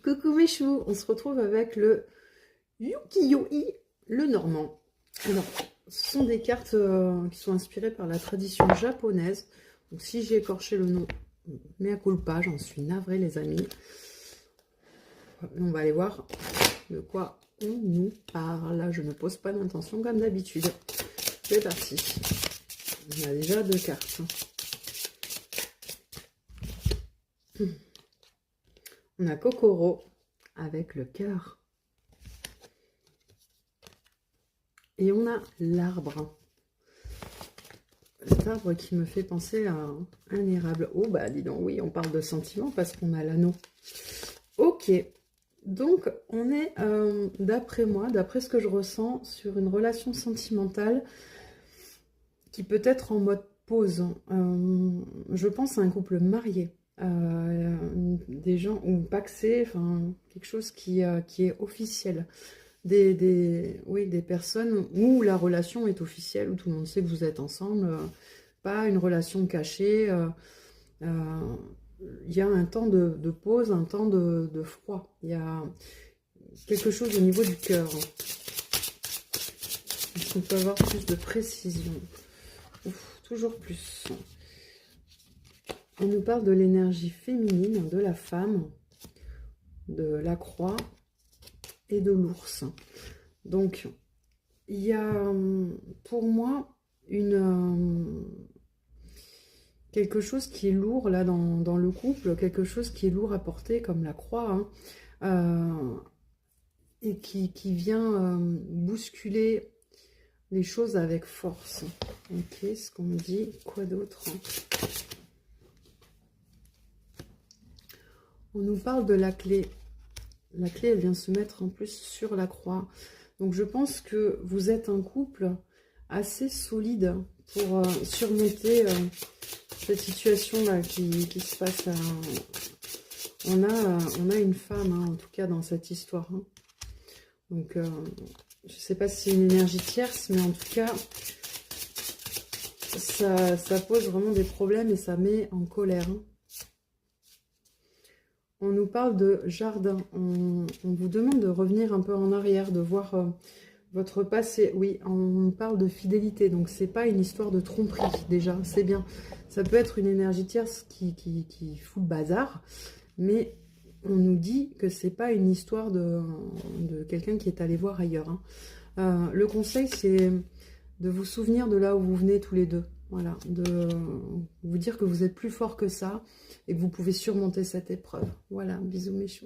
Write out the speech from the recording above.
Coucou mes choux, on se retrouve avec le Ukiyo-e, le normand. Alors, ce sont des cartes qui sont inspirées par la tradition japonaise. Donc si j'ai écorché le nom, mea culpa, j'en suis navrée les amis. On va aller voir de quoi on nous parle. Je ne pose pas d'intention comme d'habitude. C'est parti. On a déjà 2 cartes. On a Kokoro avec le cœur. Et on a l'arbre. Cet arbre qui me fait penser à un érable. Oh bah dis donc, oui, on parle de sentiments parce qu'on a l'anneau. Ok, donc on est, d'après moi, d'après ce que je ressens, sur une relation sentimentale qui peut être en mode pause. Je pense à un couple marié. Des gens ou pacsés, enfin quelque chose qui est officiel, oui, des personnes où la relation est officielle, où tout le monde sait que vous êtes ensemble, pas une relation cachée. Il y a un temps de pause, un temps de froid, il y a quelque chose au niveau du cœur. Est-ce qu'on peut avoir plus de précision? Ouf, toujours plus. On nous parle de l'énergie féminine, de la femme, de la croix et de l'ours. Donc, il y a pour moi quelque chose qui est lourd là dans le couple, quelque chose qui est lourd à porter comme la croix, hein, et qui vient bousculer les choses avec force. Ok, ce qu'on me dit, quoi d'autre? On nous parle de la clé. La clé, elle vient se mettre en plus sur la croix. Donc, je pense que vous êtes un couple assez solide pour surmonter cette situation-là qui se passe. On a une femme, hein, en tout cas, dans cette histoire. Hein. Donc, je ne sais pas si c'est une énergie tierce, mais en tout cas, ça pose vraiment des problèmes et ça met en colère. Hein. On nous parle de jardin. On vous demande de revenir un peu en arrière, de voir votre passé. Oui, on parle de fidélité. Donc, c'est pas une histoire de tromperie, déjà. C'est bien. Ça peut être une énergie tierce qui fout le bazar. Mais on nous dit que c'est pas une histoire de quelqu'un qui est allé voir ailleurs. Hein. Le conseil, c'est de vous souvenir de là où vous venez tous les deux. Voilà, de vous dire que vous êtes plus fort que ça et que vous pouvez surmonter cette épreuve. Voilà, bisous mes choux.